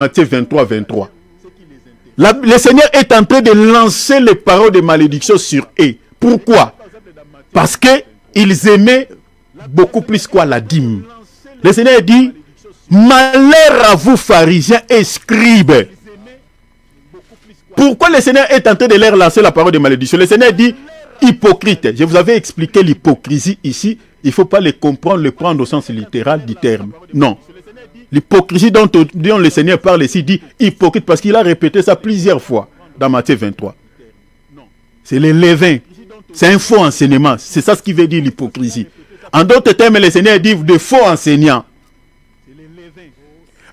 Matthieu 23, 23. Le Seigneur est en train de lancer les paroles de malédiction sur eux. Pourquoi? Parce qu'ils aimaient beaucoup plus quoi? La dîme. Le Seigneur dit, malheur à vous pharisiens et scribes. Pourquoi le Seigneur est en train de leur lancer la parole de malédiction? Le Seigneur dit, hypocrite. Je vous avais expliqué l'hypocrisie ici. Il ne faut pas le comprendre, le prendre au sens littéral du terme. Non. L'hypocrisie dont le Seigneur parle ici dit hypocrite parce qu'il a répété ça plusieurs fois dans Matthieu 23. C'est les levains. C'est un faux enseignement. C'est ça ce qui veut dire l'hypocrisie. En d'autres termes, le Seigneur dit de faux enseignants.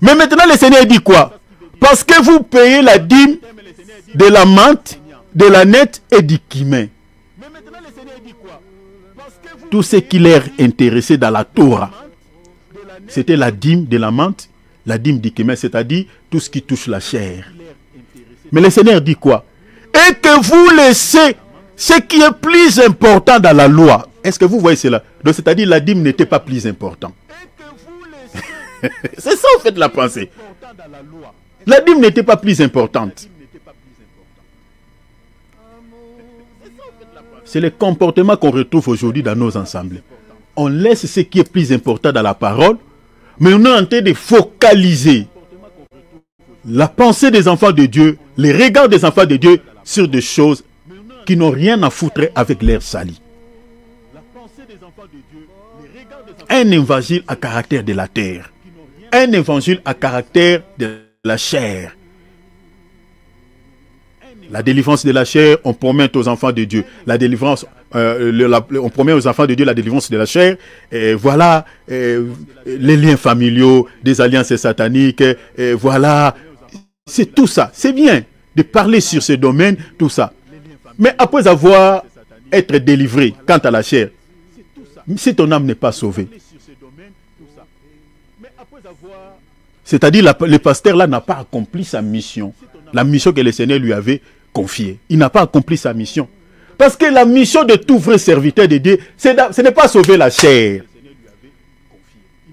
Mais maintenant, le Seigneur dit quoi? Parce que vous payez la dîme de la menthe, de la nette et du cumin. Tout ce qui leur intéressait dans la Torah, c'était la dîme de la menthe, la dîme du cumin, c'est-à-dire tout ce qui touche la chair. Mais le Seigneur dit quoi? Et que vous laissez ce qui est plus important dans la loi. Est-ce que vous voyez cela? Donc c'est-à-dire la dîme n'était pas plus important. C'est ça en fait la pensée. La dîme n'était pas plus importante. C'est le comportement qu'on retrouve aujourd'hui dans nos ensembles. On laisse ce qui est plus important dans la parole, mais on est en train de focaliser la pensée des enfants de Dieu, les regards des enfants de Dieu sur des choses qui n'ont rien à foutre avec l'air sali. Un évangile à caractère de la terre. Un évangile à caractère de la chair. La délivrance de la chair, on promet aux enfants de Dieu. La délivrance, on promet aux enfants de Dieu la délivrance de la chair. Et voilà les liens familiaux, des alliances sataniques. Et voilà, c'est tout ça. C'est bien de parler sur ce domaine, tout ça. Mais après avoir été délivré quant à la chair, si ton âme n'est pas sauvée, c'est-à-dire le pasteur là n'a pas accompli sa mission. La mission que le Seigneur lui avait confiée. Il n'a pas accompli sa mission. Parce que la mission de tout vrai serviteur de Dieu, ce n'est pas sauver la chair.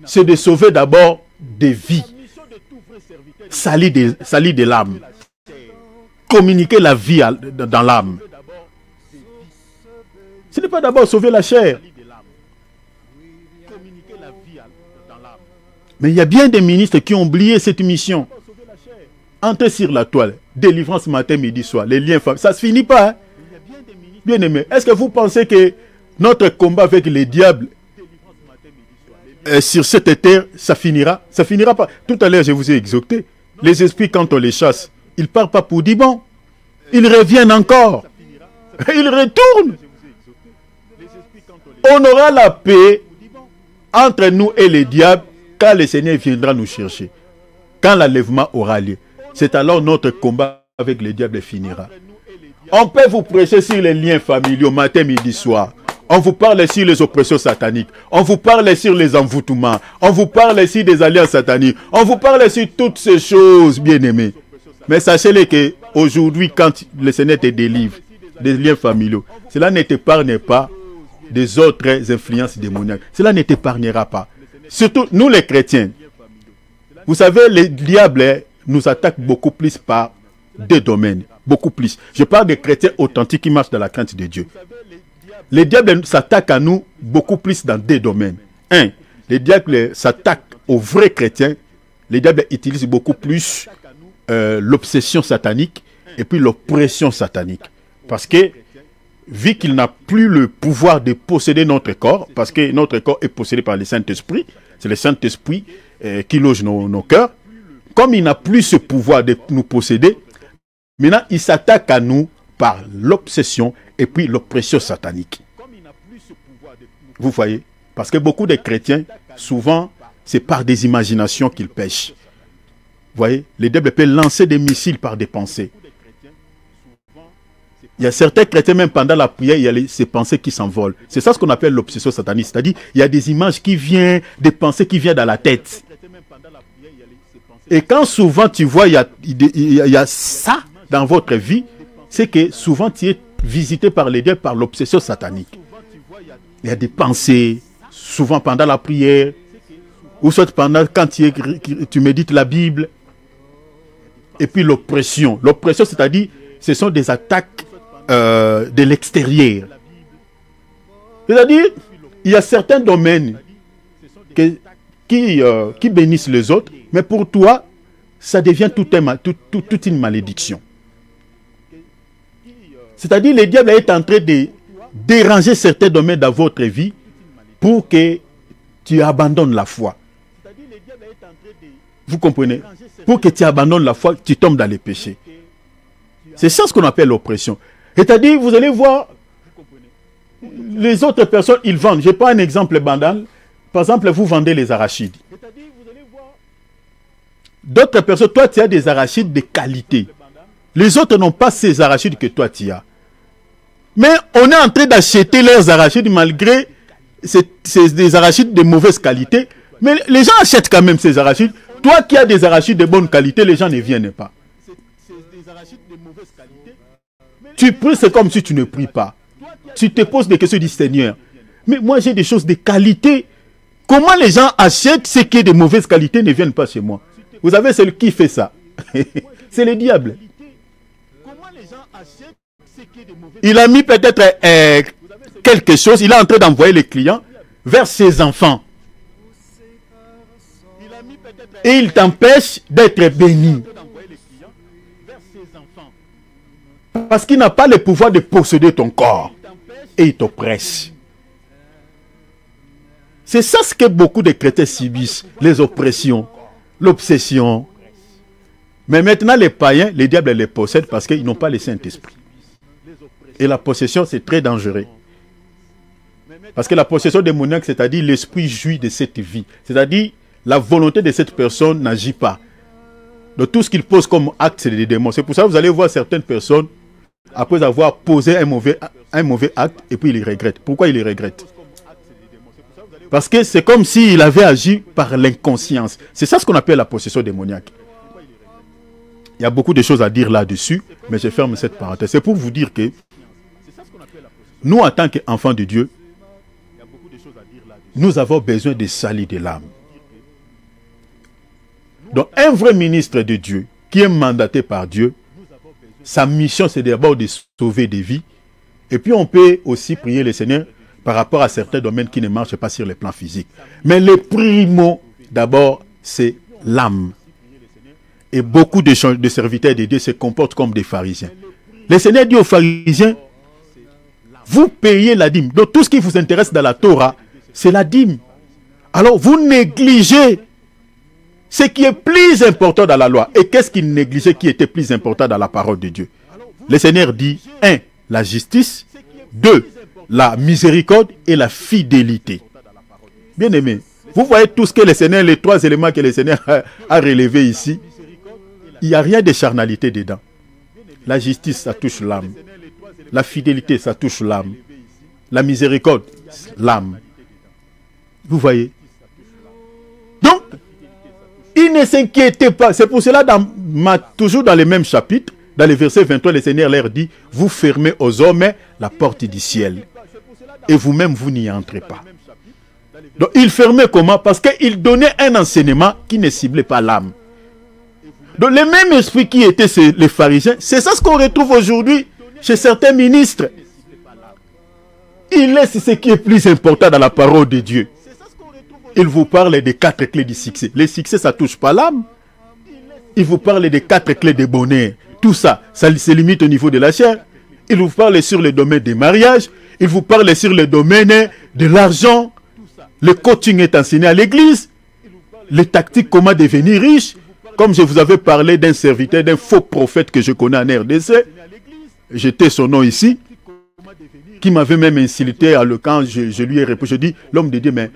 C'est de sauver d'abord des vies. Salir de l'âme. Communiquer la vie dans l'âme. Ce n'est pas d'abord sauver la chair. Mais il y a bien des ministres qui ont oublié cette mission. Entrer sur la toile, délivrance matin, midi, soir, les liens familiaux, ça ne se finit pas. Hein? Bien aimé, est-ce que vous pensez que notre combat avec les diables sur cette terre, ça finira? Ça finira pas. Tout à l'heure, je vous ai exhorté. Les esprits, quand on les chasse, ils ne partent pas pour dire bon. Ils reviennent encore. Ils retournent. On aura la paix entre nous et les diables quand le Seigneur viendra nous chercher. Quand l'enlèvement aura lieu. C'est alors notre combat avec les diables finira. On peut vous prêcher sur les liens familiaux matin, midi, soir. On vous parle sur les oppressions sataniques. On vous parle sur les envoûtements. On vous parle sur des alliances sataniques. On vous parle sur toutes ces choses, bien-aimés. Mais sachez-le qu'aujourd'hui, quand le Seigneur te délivre des liens familiaux, cela ne t'épargne pas des autres influences démoniaques. Cela ne t'épargnera pas. Surtout, nous les chrétiens. Vous savez, les diables nous attaquent beaucoup plus par deux domaines. Beaucoup plus. Je parle des chrétiens authentiques qui marchent dans la crainte de Dieu. Les diables s'attaquent à nous beaucoup plus dans deux domaines. Un, les diables s'attaquent aux vrais chrétiens. Les diables utilisent beaucoup plus l'obsession satanique et puis l'oppression satanique. Parce que, vu qu'il n'a plus le pouvoir de posséder notre corps, parce que notre corps est possédé par le Saint-Esprit, c'est le Saint-Esprit qui loge nos cœurs, comme il n'a plus ce pouvoir de nous posséder, maintenant il s'attaque à nous par l'obsession et puis l'oppression satanique. Vous voyez? Parce que beaucoup de chrétiens, souvent, c'est par des imaginations qu'ils pêchent. Vous voyez? Les diables peuvent lancer des missiles par des pensées. Il y a certains chrétiens, même pendant la prière, il y a ces pensées qui s'envolent. C'est ça ce qu'on appelle l'obsession satanique. C'est-à-dire, il y a des images qui viennent, des pensées qui viennent dans la tête. Et quand souvent tu vois, il y a ça dans votre vie, c'est que souvent tu es visité par les dieux, par l'obsession satanique. Il y a des pensées, souvent pendant la prière, ou soit pendant quand tu médites la Bible. et puis l'oppression. L'oppression, c'est-à-dire, ce sont des attaques de l'extérieur. C'est-à-dire, il y a certains domaines qui bénissent les autres, mais pour toi, ça devient toute une malédiction. C'est-à-dire, le diable est en train de déranger certains domaines dans votre vie pour que tu abandonnes la foi. Vous comprenez? Pour que tu abandonnes la foi, tu tombes dans les péchés. C'est ça ce qu'on appelle l'oppression. C'est-à-dire, vous allez voir, les autres personnes, ils vendent. Je prends un exemple banal. Par exemple, vous vendez les arachides. D'autres personnes, toi, tu as des arachides de qualité. Les autres n'ont pas ces arachides que toi, tu as. Mais on est en train d'acheter leurs arachides malgré c'est des arachides de mauvaise qualité. Mais les gens achètent quand même ces arachides. Toi qui as des arachides de bonne qualité, les gens ne viennent pas. Tu pries, c'est comme si tu ne pries pas. Tu te poses des questions du Seigneur. Mais moi, j'ai des choses de qualité. Comment les gens achètent ce qui est de mauvaise qualité ne viennent pas chez moi? Vous savez, c'est qui fait ça? C'est le diable. Il a mis peut-être quelque chose, il est en train d'envoyer les clients vers ses enfants. Et il t'empêche d'être béni. Parce qu'il n'a pas le pouvoir de posséder ton corps. Et il t'oppresse. C'est ça ce que beaucoup de chrétiens subissent. Les oppressions, l'obsession. Mais maintenant les païens, les diables les possèdent parce qu'ils n'ont pas le Saint-Esprit. Et la possession, c'est très dangereux. Parce que la possession démoniaque, c'est-à-dire l'esprit jouit de cette vie. C'est-à-dire la volonté de cette personne n'agit pas. Donc tout ce qu'il pose comme acte, c'est des démons. C'est pour ça que vous allez voir certaines personnes, après avoir posé un mauvais acte, et puis ils regrettent. Pourquoi ils les regrettent? Parce que c'est comme s'il avait agi par l'inconscience. C'est ça ce qu'on appelle la possession démoniaque. Il y a beaucoup de choses à dire là-dessus, mais je ferme cette parenthèse. C'est pour vous dire que nous, en tant qu'enfants de Dieu, nous avons besoin de salut de l'âme. Donc, un vrai ministre de Dieu, qui est mandaté par Dieu, sa mission, c'est d'abord de sauver des vies. Et puis, on peut aussi prier le Seigneur par rapport à certains domaines qui ne marchent pas sur le plan physique. Mais le primo, d'abord, c'est l'âme. Et beaucoup de serviteurs de Dieu se comportent comme des pharisiens. Le Seigneur dit aux pharisiens, vous payez la dîme. Donc tout ce qui vous intéresse dans la Torah, c'est la dîme. Alors vous négligez ce qui est plus important dans la loi. Et qu'est-ce qu'il négligeait qui était plus important dans la parole de Dieu? Le Seigneur dit, 1, la justice, 2, la miséricorde et la fidélité. Bien aimé, vous voyez tout ce que le Seigneur, les 3 éléments que le Seigneur a relevés ici. Il n'y a rien de charnalité dedans. La justice, ça touche l'âme. La fidélité, ça touche l'âme. La miséricorde, l'âme. Vous voyez? Donc, il ne s'inquiétait pas. C'est pour cela, toujours dans les mêmes chapitres, dans le verset 23, le Seigneur leur dit, vous fermez aux hommes la porte du ciel. Et vous-même, vous n'y entrez pas. Donc, il fermait comment? Parce qu'il donnait un enseignement qui ne ciblait pas l'âme. Donc, le même esprit qui était chez les pharisiens, c'est ça ce qu'on retrouve aujourd'hui chez certains ministres. Il laisse ce qui est plus important dans la parole de Dieu. Il vous parle des 4 clés du succès. Le succès, ça ne touche pas l'âme. Il vous parle des 4 clés de bonheur. Tout ça, ça se limite au niveau de la chair. Il vous parle sur le domaine des mariages. Il vous parle sur le domaine de l'argent. Le coaching est enseigné à l'église. Les tactiques, comment devenir riche. Comme je vous avais parlé d'un serviteur, d'un faux prophète que je connais en RDC. J'étais son nom ici. Qui m'avait même insulté quand je lui ai répondu. Je dis, l'homme de Dieu, mais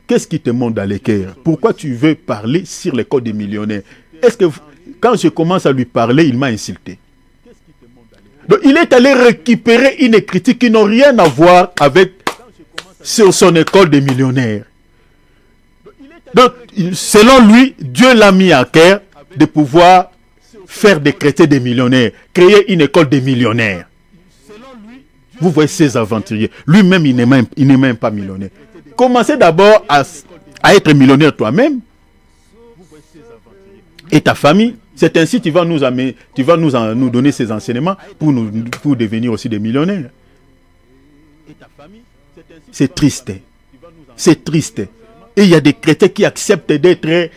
qu'est-ce qui te monte dans les cœurs? Pourquoi tu veux parler sur les codes des millionnaires? Est-ce que quand je commence à lui parler, il m'a insulté? Donc, il est allé récupérer une critique qui n'a rien à voir avec sur son école des millionnaires. Donc, selon lui, Dieu l'a mis à cœur de pouvoir faire des chrétiens des millionnaires, créer une école des millionnaires. Vous voyez ces aventuriers. Lui-même, il n'est même pas millionnaire. Commencez d'abord à être millionnaire toi-même et ta famille. C'est ainsi que tu vas nous donner ces enseignements pour devenir aussi des millionnaires. C'est triste. C'est triste. Et il y a des chrétiens qui acceptent d'être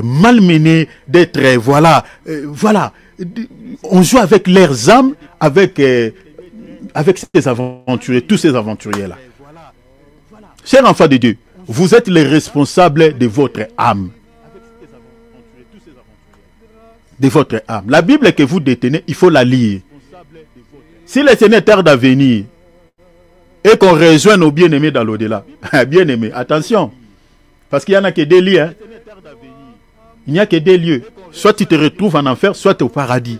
malmenés, d'être, voilà. On joue avec leurs âmes, avec ces aventuriers, tous ces aventuriers-là. Chers enfants de Dieu, vous êtes les responsables de votre âme. De votre âme. La Bible que vous détenez, il faut la lire. Si le Seigneur tarde à venir et qu'on rejoint nos bien-aimés dans l'au-delà, bien-aimés, attention, parce qu'il n'y en a que deux lieux. Hein. Il n'y a que deux lieux. Soit tu te retrouves en enfer, soit tu es au paradis.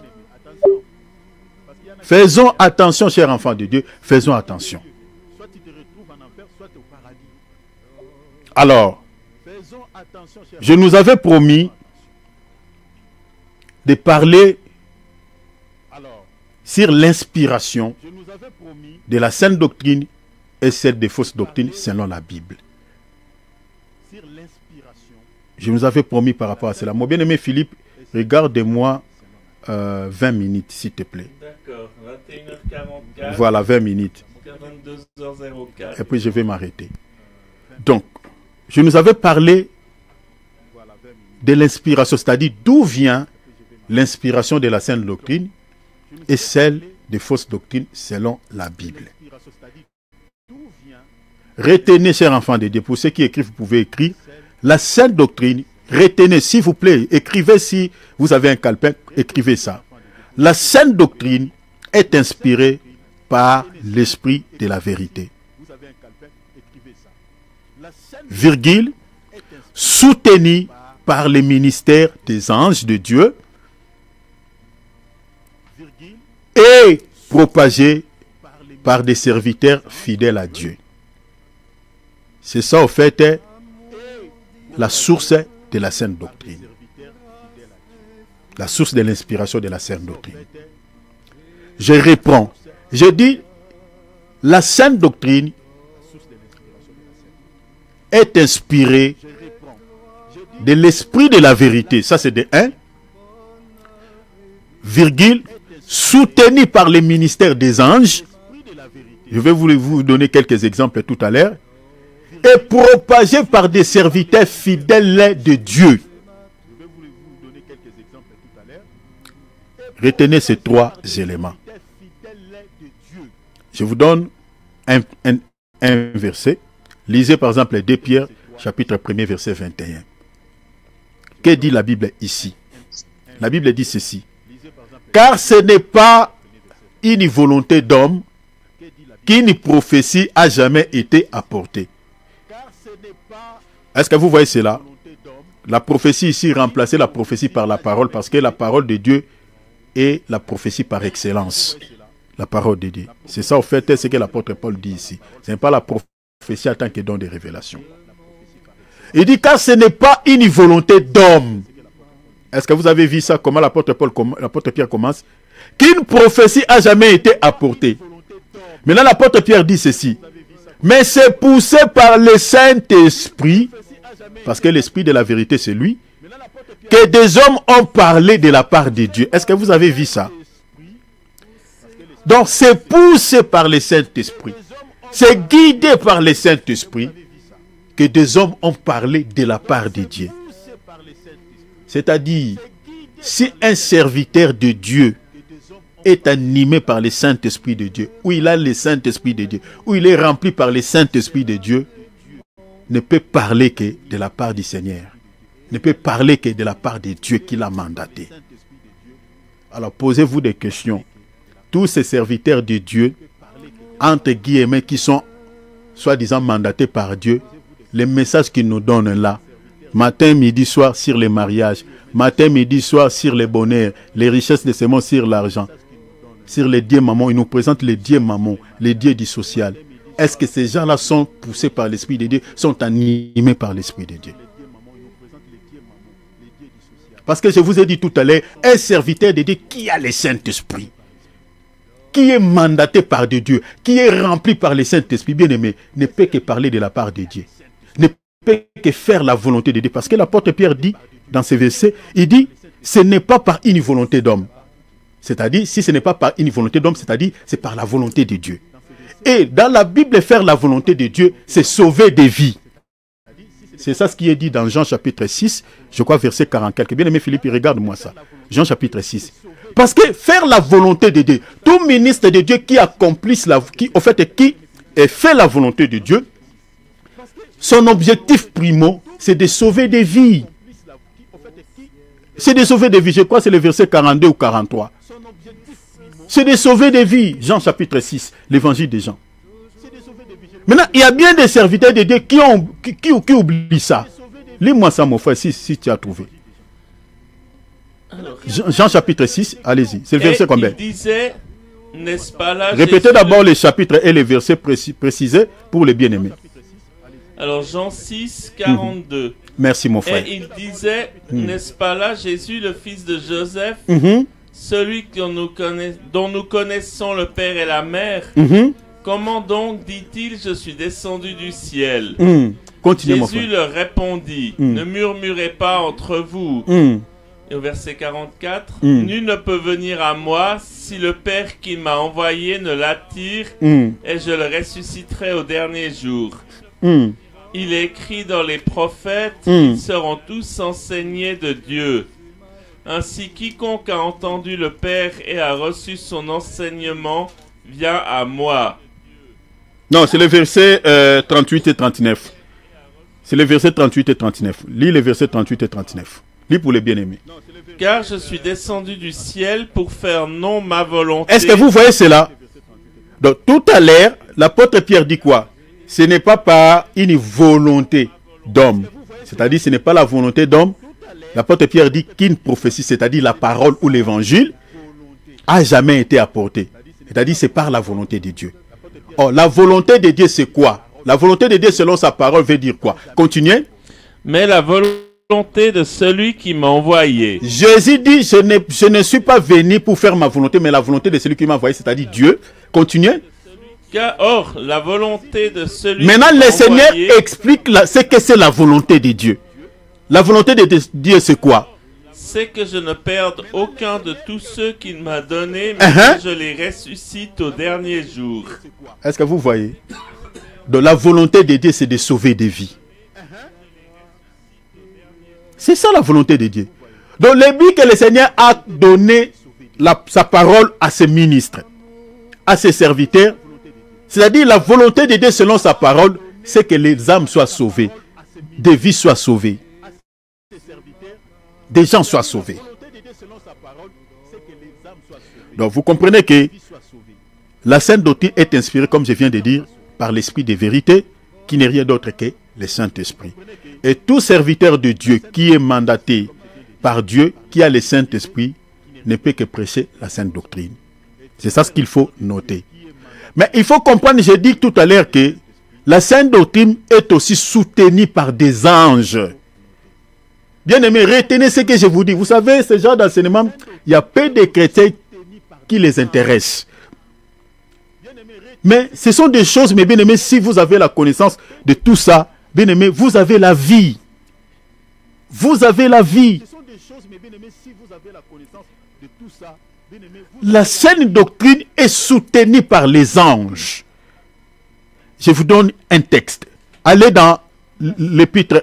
Faisons attention, chers enfants de Dieu, faisons attention. Alors, je nous avais promis de parler sur l'inspiration de la sainte doctrine et celle des fausses doctrines selon la Bible. Je nous avais promis par rapport à cela. Mon bien-aimé Philippe, regarde-moi 20 minutes, s'il te plaît. D'accord, 21h44. Voilà, 20 minutes. 22h04. Et puis je vais m'arrêter. Donc, je nous avais parlé de l'inspiration, c'est-à-dire d'où vient l'inspiration de la sainte doctrine et celle des fausses doctrines selon la Bible. Retenez, chers enfants de Dieu, pour ceux qui écrivent, vous pouvez écrire. La sainte doctrine, retenez, s'il vous plaît, écrivez si vous avez un calepin, écrivez ça. La sainte doctrine est inspirée par l'esprit de la vérité. Virgule, soutenue par les ministères des anges de Dieu et propagée par des serviteurs fidèles à Dieu. C'est ça, au fait, la source de la sainte doctrine. La source de l'inspiration de la sainte doctrine. Je reprends. Je dis, la sainte doctrine est inspirée de l'esprit de la vérité. Ça, c'est de 1. Virgule, soutenu par les ministères des anges. Je vais vous donner quelques exemples tout à l'heure. Et propagé par des serviteurs fidèles de Dieu. Retenez ces trois éléments. Je vous donne un verset. Lisez par exemple 2 Pierre, chapitre 1er, verset 21. Que dit la Bible ici? La Bible dit ceci. Car ce n'est pas une volonté d'homme qu'une prophétie a jamais été apportée. Est-ce que vous voyez cela? La prophétie ici remplacer la prophétie par la parole, parce que la parole de Dieu est la prophétie par excellence. La parole de Dieu. C'est ça, au fait, ce que l'apôtre Paul dit ici. Ce n'est pas la prophétie en tant que don de révélation. Il dit, car ce n'est pas une volonté d'homme. Est-ce que vous avez vu ça, comment l'apôtre Pierre commence? Qu'une prophétie a jamais été apportée. Maintenant, l'apôtre Pierre dit ceci. Mais c'est poussé par le Saint-Esprit, parce que l'Esprit de la vérité, c'est lui, que des hommes ont parlé de la part de Dieu. Est-ce que vous avez vu ça? Donc, c'est poussé par le Saint-Esprit. C'est guidé par le Saint-Esprit que des hommes ont parlé de la part de Dieu. C'est-à-dire, si un serviteur de Dieu est animé par le Saint-Esprit de Dieu, où il a le Saint-Esprit de Dieu, où il est rempli par le Saint-Esprit de Dieu, ne peut parler que de la part du Seigneur. Ne peut parler que de la part de Dieu qui l'a mandaté. Alors posez-vous des questions. Tous ces serviteurs de Dieu, entre guillemets, qui sont soi-disant mandatés par Dieu, les messages qu'ils nous donnent là, matin, midi, soir sur les mariages, matin, midi, soir sur les bonheurs, les richesses de ce monde sur l'argent, sur les dieux mammons, ils nous présentent les dieux mammons, les dieux du social. Est-ce que ces gens-là sont poussés par l'Esprit de Dieu, sont animés par l'Esprit de Dieu? Parce que je vous ai dit tout à l'heure, un serviteur de Dieu qui a le Saint-Esprit, qui est mandaté par Dieu, qui est rempli par le Saint-Esprit, bien aimé, ne peut que parler de la part de Dieu. Ne peut que faire la volonté de Dieu. Parce que l'apôtre Pierre dit, dans ce verset, il dit, ce n'est pas par une volonté d'homme. C'est-à-dire, si ce n'est pas par une volonté d'homme, c'est-à-dire, c'est par la volonté de Dieu. Et dans la Bible, faire la volonté de Dieu, c'est sauver des vies. C'est ça ce qui est dit dans Jean chapitre 6, je crois verset 44. Bien aimé Philippe, regarde-moi ça. Jean chapitre 6. Parce que faire la volonté de Dieu, tout ministre de Dieu qui accomplisse qui fait la volonté de Dieu, son objectif primo, c'est de sauver des vies. C'est de sauver des vies. Je crois que c'est le verset 42 ou 43. C'est de sauver des vies. Jean chapitre 6, l'évangile de Jean. Maintenant, il y a bien des serviteurs de Dieu qui oublient ça. Lis-moi ça, mon frère, si tu as trouvé. Alors, Jean chapitre 6, allez-y. C'est le verset combien? Il disait, n'est-ce pas là, Répétez Jésus d'abord les chapitres et les versets précisés pour les bien-aimés. Alors Jean 6, 42. Merci, mon frère. Et il disait, n'est-ce pas là Jésus, le fils de Joseph, celui dont nous connaissons le Père et la Mère? Comment donc, dit-il, je suis descendu du ciel? Continuez, mon Jésus frère. leur répondit, ne murmurez pas entre vous. Et au verset 44, nul ne peut venir à moi si le Père qui m'a envoyé ne l'attire, et je le ressusciterai au dernier jour. Il est écrit dans les prophètes, ils seront tous enseignés de Dieu. Ainsi, quiconque a entendu le Père et a reçu son enseignement vient à moi. Non, c'est les versets 38 et 39. C'est les versets 38 et 39. Lis les versets 38 et 39. Lis pour les bien-aimés. Car je suis descendu du ciel pour faire non ma volonté. Est-ce que vous voyez cela? Donc, tout à l'heure, l'apôtre Pierre dit quoi? Ce n'est pas par une volonté d'homme. C'est-à-dire, ce n'est pas la volonté d'homme. L'apôtre Pierre dit qu'une prophétie, c'est-à-dire la parole ou l'évangile, a jamais été apportée. C'est-à-dire, c'est par la volonté de Dieu. Or, la volonté de Dieu, c'est quoi? La volonté de Dieu, selon sa parole, veut dire quoi? Continuez. Mais la volonté de celui qui m'a envoyé. Jésus dit, je ne suis pas venu pour faire ma volonté, mais la volonté de celui qui m'a envoyé, c'est-à-dire Dieu. Continuez. Or, la volonté de celui Maintenant, qui m'a le Seigneur envoyé, explique ce que c'est la volonté de Dieu. La volonté de Dieu, c'est quoi? c'est que je ne perde aucun de tous ceux qu'il m'a donnés, mais que je les ressuscite au dernier jour. Est-ce que vous voyez? Donc, la volonté de Dieu, c'est de sauver des vies. C'est ça la volonté de Dieu. Donc, le but que le Seigneur a donné sa parole à ses ministres, à ses serviteurs, c'est-à-dire la volonté de Dieu selon sa parole, c'est que les âmes soient sauvées, des vies soient sauvées, des gens soient sauvés. Donc vous comprenez que la Sainte Doctrine est inspirée, comme je viens de dire, par l'Esprit de vérité, qui n'est rien d'autre que le Saint-Esprit. Et tout serviteur de Dieu qui est mandaté par Dieu, qui a le Saint-Esprit, ne peut que prêcher la Sainte Doctrine. C'est ça ce qu'il faut noter. Mais il faut comprendre, j'ai dit tout à l'heure que la Sainte Doctrine est aussi soutenue par des anges. Bien aimé, retenez ce que je vous dis. Vous savez, ce genre d'enseignement, il y a peu de chrétiens qui les intéressent. Mais ce sont des choses, mais bien aimé, si vous avez la connaissance de tout ça, bien aimé, vous avez la vie. Vous avez la vie. La saine doctrine est soutenue par les anges. Je vous donne un texte. Allez dans l'épître